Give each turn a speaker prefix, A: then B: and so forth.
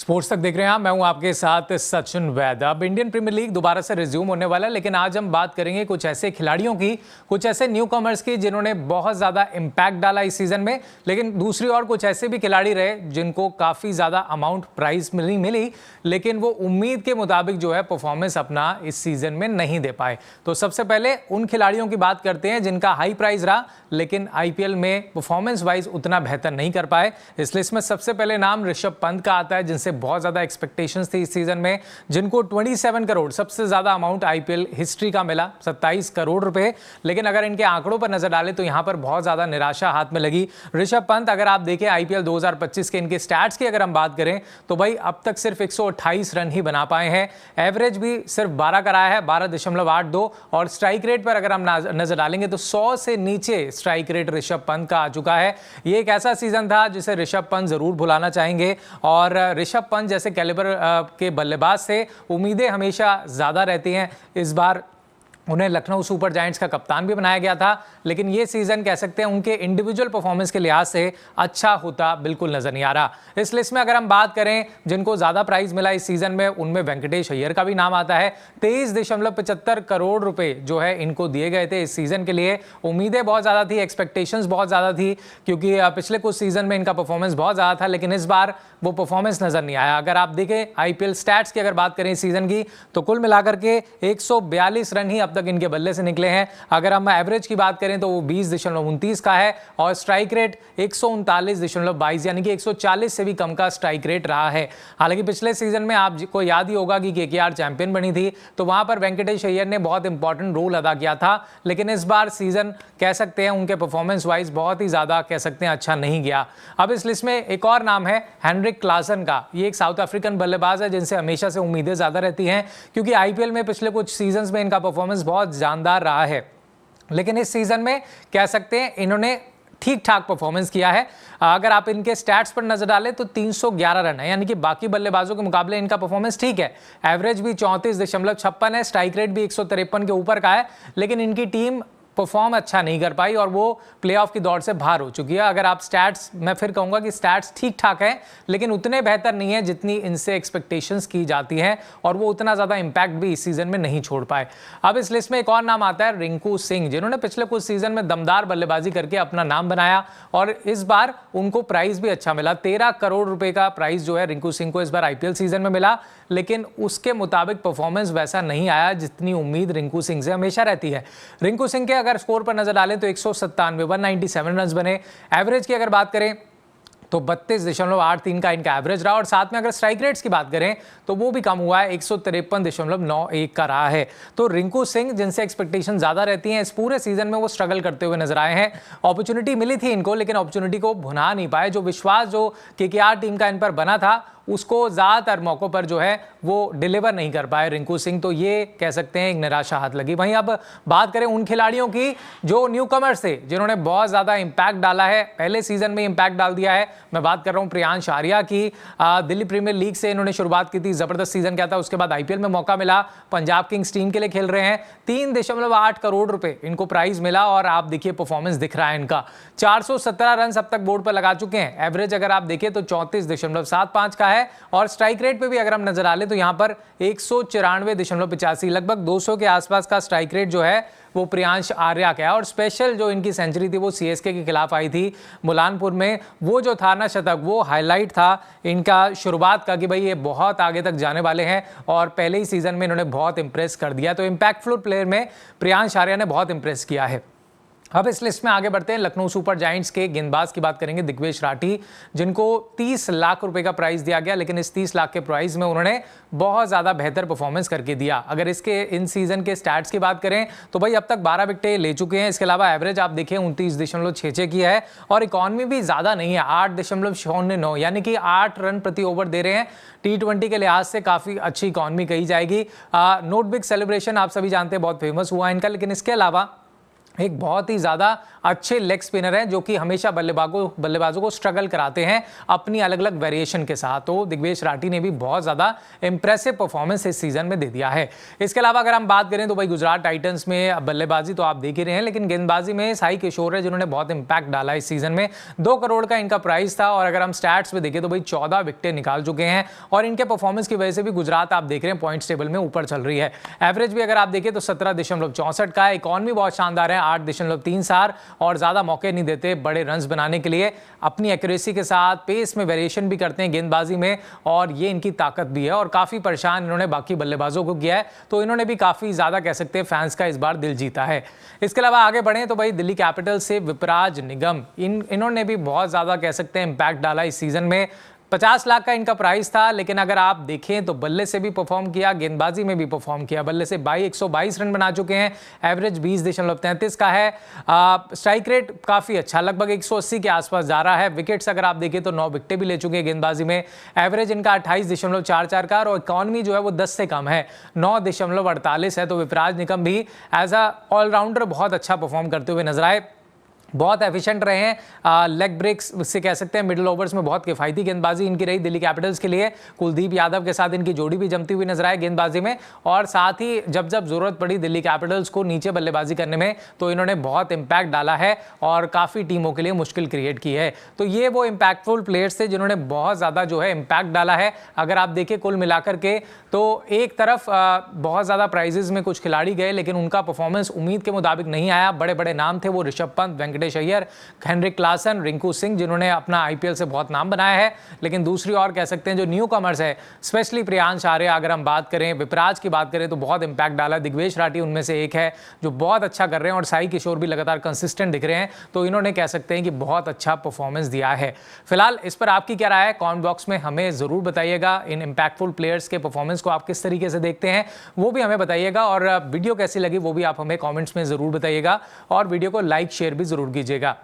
A: Sports तक देख रहे हैं आप। मैं हूं आपके साथ सचिन वैद। अब इंडियन प्रीमियर लीग दोबारा से रिज्यूम होने वाला है, लेकिन आज हम बात करेंगे कुछ ऐसे खिलाड़ियों की, कुछ ऐसे न्यू कमर्स की जिन्होंने बहुत ज़्यादा इम्पैक्ट डाला इस सीज़न में। लेकिन दूसरी ओर कुछ ऐसे भी खिलाड़ी रहे जिनको काफ़ी ज़्यादा अमाउंट प्राइस मिली, लेकिन वो उम्मीद के मुताबिक जो है परफॉर्मेंस अपना इस सीज़न में नहीं दे पाए। तो सबसे पहले उन खिलाड़ियों की बात करते हैं जिनका हाई प्राइस रहा, लेकिन आईपीएल में परफॉर्मेंस वाइज उतना बेहतर नहीं कर पाए। इस लिस्ट में सबसे पहले नाम ऋषभ पंत का आता है, जिनसे बहुत ज्यादा एक्सपेक्टेशंस थी इस सीजन में, जिनको 27 करोड़ सबसे ज्यादा अमाउंट आईपीएल हिस्ट्री का मिला, 27 करोड़ रुपए। लेकिन अगर इनके आंकड़ों पर नजर डालें तो यहां पर बहुत ज्यादा निराशा हाथ में लगी। ऋषभ पंत, अगर आप देखें आईपीएल 2025 के इनके स्टैट्स की अगर हम बात करें तो भाई अब तक सिर्फ 128 रन ही बना पाए हैं। एवरेज भी सिर्फ 12 कराया है, 12.82। और स्ट्राइक रेट पर अगर हम नजर डालेंगे तो 100 से नीचे स्ट्राइक रेट ऋषभ पंत का आ चुका है। ये एक ऐसा सीजन था जिसे ऋषभ पंत जरूर भुलाना चाहेंगे। और ऋषभ पंत जैसे कैलिबर के बल्लेबाज से उम्मीदें हमेशा ज्यादा रहती हैं। इस बार उन्हें लखनऊ सुपर जायंट्स का कप्तान भी बनाया गया था, लेकिन ये सीजन कह सकते हैं उनके इंडिविजुअल परफॉर्मेंस के लिहाज से अच्छा होता बिल्कुल नजर नहीं आ रहा। इस लिस्ट में अगर हम बात करें जिनको ज्यादा प्राइस मिला इस सीजन में, उनमें वेंकटेश अय्यर का भी नाम आता है। 23.75 करोड़ रुपए जो है इनको दिए गए थे इस सीजन के लिए। उम्मीदें बहुत ज्यादा थी, एक्सपेक्टेशंस बहुत ज्यादा थी, क्योंकि पिछले कुछ सीजन में इनका परफॉर्मेंस बहुत ज्यादा था, लेकिन इस बार वो परफॉर्मेंस नजर नहीं आया। अगर आप देखें आईपीएल स्टैट्स की अगर बात करें इस सीजन की, तो कुल मिलाकर के 142 रन ही अब तक इनके बल्ले से निकले हैं। अगर हम एवरेज की बात करें तो वो 20.29 का है, और स्ट्राइक रेट 139.22, यानी कि 140 से भी कम का स्ट्राइक रेट रहा है। हालांकि पिछले सीजन में आपको याद ही होगा कि केकेआर चैंपियन बनी थी, तो वहां पर वेंकटेश अय्यर ने बहुत इंपॉर्टेंट रोल अदा किया था। लेकिन इस बार सीजन कह सकते हैं उनके परफॉर्मेंस वाइज बहुत ही ज्यादा कह सकते हैं अच्छा नहीं गया। अब इस लिस्ट में एक और नाम है हेनरिक क्लासन का। ये एक साउथ अफ्रीकन बल्लेबाज है जिनसे हमेशा से उम्मीदें ज्यादा रहती हैं, क्योंकि आईपीएल में पिछले कुछ सीजन्स में इनका परफॉर्मेंस बहुत जानदार रहा है। लेकिन इस सीजन में कह सकते हैं इन्होंने ठीक ठाक परफॉर्मेंस किया है। अगर आप इनके स्टैट्स पर नजर डालें तो 311 रन है, यानी कि बाकी बल्लेबाजों के मुकाबले इनका परफॉर्मेंस ठीक है। एवरेज भी 34.56 है, स्ट्राइक रेट भी 153 के ऊपर का है, लेकिन इनकी टीम परफॉर्म अच्छा नहीं कर पाई और वो प्लेऑफ की दौड़ से बाहर हो चुकी है। अगर आप स्टैट्स, मैं फिर कहूंगा कि स्टैट्स ठीक ठाक है, लेकिन उतने बेहतर नहीं है जितनी इनसे एक्सपेक्टेशंस की जाती हैं, और वो उतना ज़्यादा इंपैक्ट भी इस सीजन में नहीं छोड़ पाए। अब इस लिस्ट में एक और नाम आता है रिंकू सिंह, जिन्होंने पिछले कुछ सीजन में दमदार बल्लेबाजी करके अपना नाम बनाया, और इस बार उनको प्राइस भी अच्छा मिला। 13 करोड़ रुपए का प्राइस जो है रिंकू सिंह को इस बार आईपीएल सीजन में मिला, लेकिन उसके मुताबिक परफॉर्मेंस वैसा नहीं आया जितनी उम्मीद रिंकू सिंह से हमेशा रहती है। रिंकू सिंह के अगर स्कोर पर नजर डालें तो 197 रन बने। एवरेज की अगर बात करें तो 32.83 का इनका एवरेज रहा, और साथ में अगर स्ट्राइक रेट्स की बात करें तो वो भी कम हुआ है, 153.91 का रहा है। तो रिंकू सिंह, जिनसे एक्सपेक्टेशन ज्यादा रहती हैं, इस पूरे सीजन में वो स्ट्रगल करते हुए नजर आए हैं। अपॉर्चुनिटी मिली थी इनको, लेकिन अपॉर्चुनिटी को भुना नहीं पाए। जो विश्वास जो केकेआर टीम का इन पर बना था, उसको ज़्यादातर मौकों पर जो है वो डिलीवर नहीं कर पाए रिंकू सिंह। तो ये कह सकते हैं एक निराशा हाथ लगी। वहीं अब बात करें उन खिलाड़ियों की जो न्यू कमर्स थे, जिन्होंने बहुत ज़्यादा इंपैक्ट डाला है, पहले सीजन में इंपैक्ट डाल दिया है। मैं बात कर रहा हूँ प्रियांश आर्या की। दिल्ली प्रीमियर लीग से इन्होंने शुरुआत की थी, ज़बरदस्त सीजन किया था, उसके बाद आईपीएल में मौका मिला, पंजाब किंग्स टीम के लिए खेल रहे हैं। 3.8 करोड़ रुपए इनको प्राइज मिला, और आप देखिए परफॉर्मेंस दिख रहा है इनका। 417 रन अब तक बोर्ड पर लगा चुके हैं। एवरेज अगर आप देखें तो 34.75 का है, और स्ट्राइक रेट पे भी अगर हम नजर डालें तो यहां पर 194.85, लगभग 200 के आसपास का स्ट्राइक रेट जो है वो प्रियांश आर्या का है। और स्पेशल जो इनकी सेंचुरी थी वो सीएसके के खिलाफ आई थी मुलानपुर में, वो जो था ना शतक, वो हाईलाइट था इनका शुरुआत का, कि भाई ये बहुत आगे तक जाने वाले हैं, और पहले ही सीजन में इन्होंने बहुत इंप्रेस कर दिया। तो इंपैक्टफुल प्लेयर में प्रियांश आर्या ने बहुत इंप्रेस किया है। अब इस लिस्ट में आगे बढ़ते हैं, लखनऊ सुपर जायंट्स के गेंदबाज की बात करेंगे, दिग्वेश राठी, जिनको 30 लाख रुपए का प्राइस दिया गया, लेकिन इस 30 लाख के प्राइस में उन्होंने बहुत ज़्यादा बेहतर परफॉर्मेंस करके दिया। अगर इसके इन सीजन के स्टैट्स की बात करें तो भाई अब तक 12 विकेटें ले चुके हैं। इसके अलावा एवरेज आप देखें 29.66 की है, और इकॉनमी भी ज़्यादा नहीं है, 8.09, यानी कि 8 रन प्रति ओवर दे रहे हैं। T20 के लिहाज से काफ़ी अच्छी इकॉनमी कही जाएगी। नोट बिग सेलिब्रेशन आप सभी जानते हैं बहुत फेमस हुआ इनका, लेकिन इसके अलावा एक बहुत ही ज़्यादा अच्छे लेग स्पिनर हैं जो कि हमेशा बल्लेबाजों को स्ट्रगल कराते हैं अपनी अलग अलग वेरिएशन के साथ। तो दिग्वेश राठी ने भी बहुत ज़्यादा इंप्रेसिव परफॉर्मेंस इस सीजन में दे दिया है। इसके अलावा अगर हम बात करें तो भाई गुजरात टाइटंस में बल्लेबाजी तो आप देख ही रहे हैं, लेकिन गेंदबाजी में साई किशोर है जिन्होंने बहुत इंपैक्ट डाला इस सीजन में। 2 करोड़ का इनका प्राइस था और अगर हम स्टैट्स में देखें तो भाई 14 विकेटें निकाल चुके हैं और इनके परफॉर्मेंस की वजह से भी गुजरात आप देख रहे हैं पॉइंट्स टेबल में ऊपर चल रही है। एवरेज भी अगर आप देखें तो 17.64 का है। इकॉनमी बहुत शानदार है 8.34 और ज्यादा मौके नहीं देते बड़े रन्स बनाने के लिए। अपनी एक्यूरेसी के साथ पेस में वेरिएशन भी करते हैं गेंदबाजी में और ये इनकी ताकत भी है और काफी परेशान इन्होंने बाकी बल्लेबाजों को किया है। तो इन्होंने भी काफी ज्यादा कह सकते हैं फैंस का इस बार दिल जीता है। इसके अलावा आगे बढ़े तो भाई दिल्ली कैपिटल्स से विपराज निगम इन्होंने भी बहुत ज्यादा कह सकते हैं इंपैक्ट डाला इस सीजन में। 50 लाख का इनका प्राइस था, लेकिन अगर आप देखें तो बल्ले से भी परफॉर्म किया, गेंदबाजी में भी परफॉर्म किया। बल्ले से 122 रन बना चुके हैं, एवरेज 20.33 का है। स्ट्राइक रेट काफ़ी अच्छा, लगभग 180 के आसपास जा रहा है। विकेट्स अगर आप देखें तो 9 विकेटें भी ले चुके हैं गेंदबाजी में। एवरेज इनका 28.44 का और इकॉनमी जो है वो 10 से कम है, 9.48 है। तो विपराज निगम भी एज अ ऑलराउंडर बहुत अच्छा परफॉर्म करते हुए नजर आए। बहुत एफिशिएंट रहे हैं, लेग ब्रेक्स से कह सकते हैं, मिडिल ओवर्स में बहुत किफायती गेंदबाजी इनकी रही दिल्ली कैपिटल्स के लिए। कुलदीप यादव के साथ इनकी जोड़ी भी जमती हुई नजर आए गेंदबाजी में और साथ ही जब जब जरूरत पड़ी दिल्ली कैपिटल्स को नीचे बल्लेबाजी करने में तो इन्होंने बहुत इंपैक्ट डाला है और काफ़ी टीमों के लिए मुश्किल क्रिएट की है। तो ये वो इंपैक्टफुल प्लेयर्स थे जिन्होंने बहुत ज़्यादा जो है इंपैक्ट डाला है। अगर आप देखें कुल मिलाकर के तो एक तरफ बहुत ज़्यादा प्राइजेस में कुछ खिलाड़ी गए लेकिन उनका परफॉर्मेंस उम्मीद के मुताबिक नहीं आया। बड़े बड़े नाम थे वो ऋषभ पंत, वेंकटेश अय्यर, हेनरिक क्लासन, रिंकू सिंह जिन्होंने अपना आईपीएल से बहुत नाम बनाया है। लेकिन दूसरी ओर कह सकते हैं जो न्यू कमर्स है, स्पेशली प्रियांश आर्य, अगर हम बात करें, विपराज की बात करें तो बहुत इंपैक्ट डाला। दिग्वेश राठी उनमें से एक है जो बहुत अच्छा कर रहे हैं और साई किशोर भी लगातार कंसिस्टेंट दिख रहे हैं। तो इन्होंने कह सकते हैं कि बहुत अच्छा परफॉर्मेंस दिया है। फिलहाल इस पर आपकी क्या राय है कमेंट बॉक्स में हमें जरूर बताइएगा। इन इंपैक्टफुल प्लेयर्स के परफॉर्मेंस को आप किस तरीके से देखते हैं वो भी हमें बताइएगा और वीडियो कैसी लगी वो भी आप हमें कमेंट्स में जरूर बताइएगा और वीडियो को लाइक शेयर भी जरूर कीजिएगा।